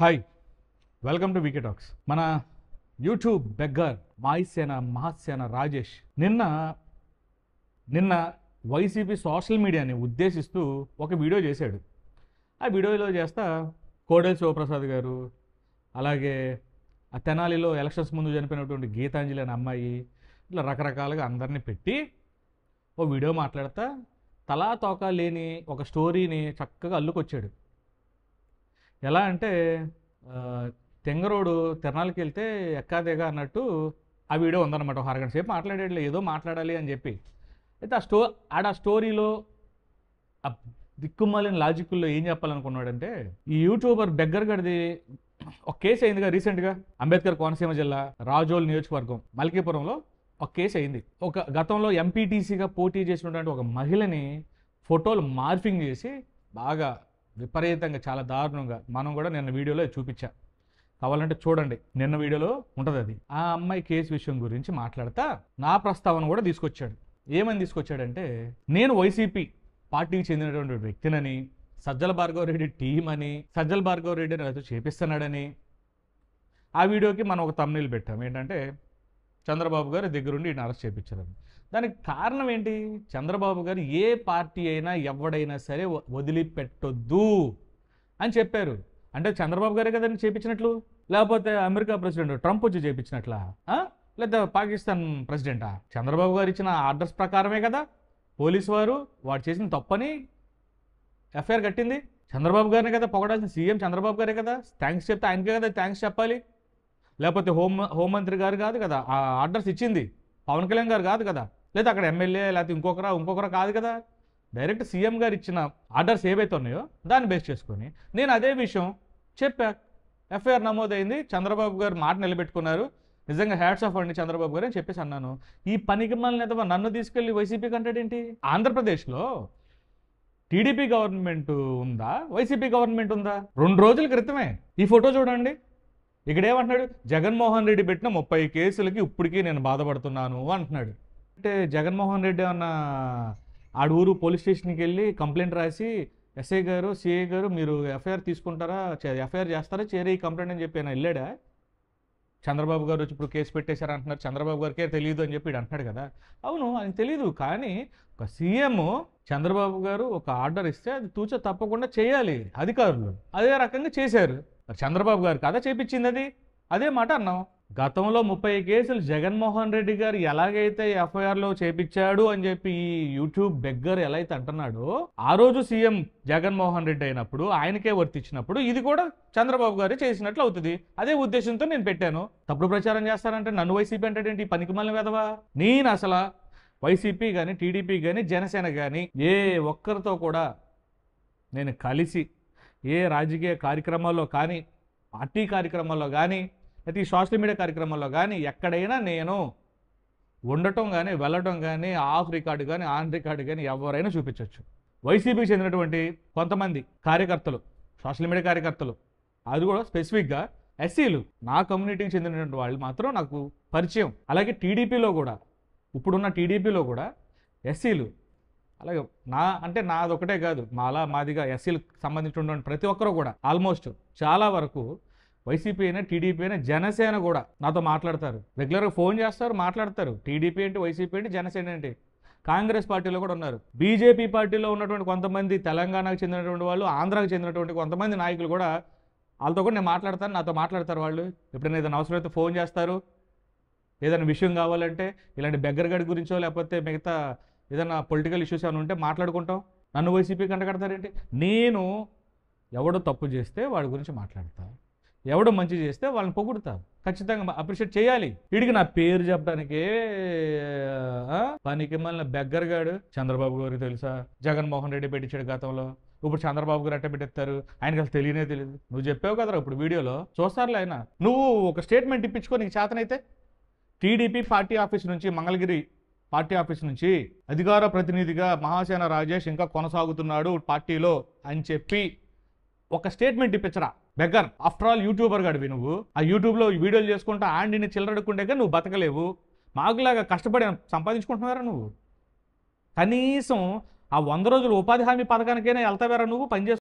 Hi, welcome to VK talks. మన YouTube beggar మాయిసేన మహాసేన రాజేష్ నిన్న వైసీపీ సోషల్ మీడియాని ఉద్దేశిస్తూ ఒక వీడియో చేశాడు. ఆ వీడియోలో చేస్తా కోడెల శివప్రసాద్ గారు, అలాగే ఆ తెనాలిలో ఎలక్షన్స్ ముందు చనిపోయినటువంటి గీతాంజలి అనే అమ్మాయి, ఇట్లా రకరకాలుగా అందరినీ పెట్టి ఓ వీడియో మాట్లాడతా తలా తోక లేని ఒక స్టోరీని చక్కగా అల్లుకొచ్చాడు. ఎలా అంటే తెంగరోడు తిరణాలకి వెళ్తే ఎక్కాదేగా అన్నట్టు ఆ వీడియో ఉందన్నమాట. ఒక అరగంట సేపు మాట్లాడాడు, ఏదో మాట్లాడాలి అని చెప్పి. అయితే ఆ స్టోరీలో ఆ దిక్కుమాలిన లాజిక్ల్లో ఏం చెప్పాలనుకున్నాడంటే, ఈ యూట్యూబర్ బెగ్గర్ గడిది ఒక కేసు అయిందిగా రీసెంట్గా అంబేద్కర్ కోనసీమ జిల్లా రాజోల్ నియోజకవర్గం మల్కీపురంలో ఒక కేసు అయింది. ఒక గతంలో ఎంపీటీసీగా పోటీ చేసినటువంటి ఒక మహిళని ఫోటోలు మార్ఫింగ్ చేసి బాగా విపరీతంగా చాలా దారుణంగా మనం కూడా నిన్న వీడియోలో చూపించా, కావాలంటే చూడండి, నిన్న వీడియోలో ఉంటుంది అది. ఆ అమ్మాయి కేసు విషయం గురించి మాట్లాడతా నా ప్రస్తావన కూడా తీసుకొచ్చాడు. ఏమని తీసుకొచ్చాడంటే, నేను వైసీపీ పార్టీకి చెందినటువంటి వ్యక్తినని, సజ్జల భార్గవరెడ్డి టీం అని, సజ్జల భార్గవరెడ్డి నాతో చేపిస్తున్నాడని. ఆ వీడియోకి మనం ఒక థంబ్నెయిల్ పెట్టాం, ఏంటంటే చంద్రబాబు గారు దగ్గరుండి ఈయన అరెస్ట్ చేయించారని. దానికి కారణం ఏంటి? చంద్రబాబు గారు ఏ పార్టీ అయినా ఎవడైనా సరే వదిలిపెట్టొద్దు అని చెప్పారు. అంటే చంద్రబాబు గారే కదండి చేయించినట్లు, లేకపోతే అమెరికా ప్రెసిడెంట్ ట్రంప్ వచ్చి చేయించినట్లా, లేదా పాకిస్తాన్ ప్రెసిడెంటా? చంద్రబాబు గారు ఇచ్చిన ఆర్డర్స్ ప్రకారమే కదా పోలీసు వారు వాడు చేసిన తప్పని ఎఫ్ఐఆర్ కట్టింది. చంద్రబాబు గారినే కదా పొగడాల్సిన, సీఎం చంద్రబాబు గారే కదా. థ్యాంక్స్ చెప్తే ఆయనకే కదా థ్యాంక్స్ చెప్పాలి, లేకపోతే హోంమంత్రి గారు కాదు కదా ఆ ఆర్డర్స్ ఇచ్చింది, పవన్ కళ్యాణ్ గారు కాదు కదా, లేదా అక్కడ ఎమ్మెల్యే లేకపోతే ఇంకొకరా కాదు కదా. డైరెక్ట్ సీఎం గారు ఇచ్చిన ఆర్డర్స్ ఏవైతే ఉన్నాయో దాన్ని బేస్ చేసుకొని నేను అదే విషయం చెప్పా. ఎఫ్ఐఆర్ నమోదైంది, చంద్రబాబు గారు మాట నిలబెట్టుకున్నారు, నిజంగా హ్యాట్స్ ఆఫ్ అండి చంద్రబాబు గారు అని చెప్పేసి అన్నాను. ఈ పనికి మళ్ళీ నన్ను తీసుకెళ్ళి వైసీపీ కంటాడేంటి? ఆంధ్రప్రదేశ్లో టీడీపీ గవర్నమెంట్ ఉందా, వైసీపీ గవర్నమెంట్ ఉందా? 2 రోజుల క్రితమే ఈ ఫోటో చూడండి. ఇక్కడ ఏమంటున్నాడు, జగన్మోహన్ రెడ్డి పెట్టిన 30 కేసులకి ఇప్పటికీ నేను బాధపడుతున్నాను అంటున్నాడు. అంటే జగన్మోహన్ రెడ్డి అన్న ఆడూరు పోలీస్ స్టేషన్కి వెళ్ళి కంప్లైంట్ రాసి, ఎస్ఐ గారు, సిఐ గారు మీరు ఎఫ్ఐఆర్ తీసుకుంటారా, ఎఫ్ఐఆర్ చేస్తారా, చేరే ఈ కంప్లైంట్ అని చెప్పి ఆయన వెళ్ళాడా? చంద్రబాబు గారు వచ్చి ఇప్పుడు కేసు పెట్టేశారు అంటున్నారు, చంద్రబాబు గారికే తెలియదు అని చెప్పి అంటున్నాడు కదా. అవును, ఆయన తెలియదు, కానీ ఒక సీఎం చంద్రబాబు గారు ఒక ఆర్డర్ ఇస్తే అది తూచ తప్పకుండా చేయాలి అధికారులు. అదే రకంగా చేశారు. చంద్రబాబు గారు కదా చేపించింది అది, అదే మాట అన్నాం. గతంలో 30 కేసులు జగన్మోహన్ రెడ్డి గారు ఎలాగైతే ఎఫ్ఐఆర్లో చేపించాడు అని చెప్పి ఈ యూట్యూబ్ బెగ్గర్ ఎలా అయితే అంటున్నాడో, ఆ రోజు సీఎం జగన్మోహన్ రెడ్డి అయినప్పుడు ఆయనకే వర్తించినప్పుడు ఇది కూడా చంద్రబాబు గారే చేసినట్లు అవుతుంది. అదే ఉద్దేశంతో నేను పెట్టాను. తప్పుడు ప్రచారం చేస్తారంటే నన్ను వైసీపీ అంటే ఏంటి? పనికి మళ్ళీ వెదవా. నేను అసలు వైసీపీ కానీ, టీడీపీ కానీ, జనసేన కానీ ఏ ఒక్కరితో కూడా నేను కలిసి ఏ రాజకీయ కార్యక్రమాల్లో కానీ, పార్టీ కార్యక్రమాల్లో కానీ, అయితే ఈ సోషల్ మీడియా కార్యక్రమాల్లో కానీ ఎక్కడైనా నేను ఉండటం కానీ, వెళ్ళటం కానీ, ఆఫ్ రికార్డు కానీ, ఆన్ రికార్డు కానీ ఎవరైనా చూపించవచ్చు. వైసీపీకి చెందినటువంటి కొంతమంది కార్యకర్తలు, సోషల్ మీడియా కార్యకర్తలు, అది కూడా స్పెసిఫిక్గా ఎస్సీలు, నా కమ్యూనిటీకి చెందినటువంటి వాళ్ళు మాత్రం నాకు పరిచయం. అలాగే టీడీపీలో కూడా, ఇప్పుడున్న టీడీపీలో కూడా ఎస్సీలు, అలాగే నాది ఒకటే కాదు, మాదిగా ఎస్సీలకు సంబంధించినటువంటి ప్రతి ఒక్కరు కూడా ఆల్మోస్ట్ చాలా వరకు వైసీపీ అయినా, టీడీపీ అయినా, జనసేన కూడా నాతో మాట్లాడతారు. రెగ్యులర్గా ఫోన్ చేస్తారు, మాట్లాడతారు. టీడీపీ ఏంటి, వైసీపీ ఏంటి, జనసేన ఏంటి. కాంగ్రెస్ పార్టీలో కూడా ఉన్నారు. బీజేపీ పార్టీలో ఉన్నటువంటి కొంతమంది, తెలంగాణకు చెందినటువంటి వాళ్ళు, ఆంధ్రాకు చెందినటువంటి కొంతమంది నాయకులు కూడా, వాళ్ళతో కూడా నేను మాట్లాడతాను, నాతో మాట్లాడతారు. వాళ్ళు ఎప్పుడైనా ఏదైనా అవసరమైతే ఫోన్ చేస్తారు, ఏదైనా విషయం కావాలంటే, ఇలాంటి బెగ్గరగడి గురించో లేకపోతే మిగతా ఏదైనా పొలిటికల్ ఇష్యూస్ ఏమైనా ఉంటే మాట్లాడుకుంటాం. నన్ను వైసీపీ కంటకడతారేంటి? నేను ఎవడో తప్పు చేస్తే వాడి గురించి మాట్లాడతా, ఎవడో మంచి చేస్తే వాళ్ళని పొగుడుతా, ఖచ్చితంగా అప్రిషియేట్ చేయాలి. వీడికి నా పేరు చెప్పడానికే పనికి మళ్ళీ బెగ్గరగాడు. చంద్రబాబు గారికి తెలుసా జగన్మోహన్ రెడ్డి పెట్టించాడు గతంలో, ఇప్పుడు చంద్రబాబు గారు అట్ట పెట్టేస్తారు, ఆయనకి అసలు తెలియనే తెలియదు. నువ్వు చెప్పావు కదరా ఇప్పుడు వీడియోలో, చూస్తారులే ఆయన. నువ్వు ఒక స్టేట్మెంట్ ఇప్పించుకో నీకు చేతనైతే. టీడీపీ పార్టీ ఆఫీస్ నుంచి, మంగళగిరి పార్టీ ఆఫీస్ నుంచి అధికార ప్రతినిధిగా మహాసేన రాజేష్ ఇంకా కొనసాగుతున్నాడు పార్టీలో అని చెప్పి ఒక స్టేట్మెంట్ ఇప్పించరా బెగ్గర్. ఆఫ్టర్ ఆల్ యూట్యూబర్ గడివి నువ్వు. ఆ యూట్యూబ్లో వీడియోలు చేసుకుంటా ఆండిని చిల్లరడుకుంటే నువ్వు బతకలేవు. మాకులాగా కష్టపడి సంపాదించుకుంటున్నారా నువ్వు? కనీసం ఆ 100 రోజులు ఉపాధి హామీ పథకానికైనా వెళ్తావారా నువ్వు? పనిచేసి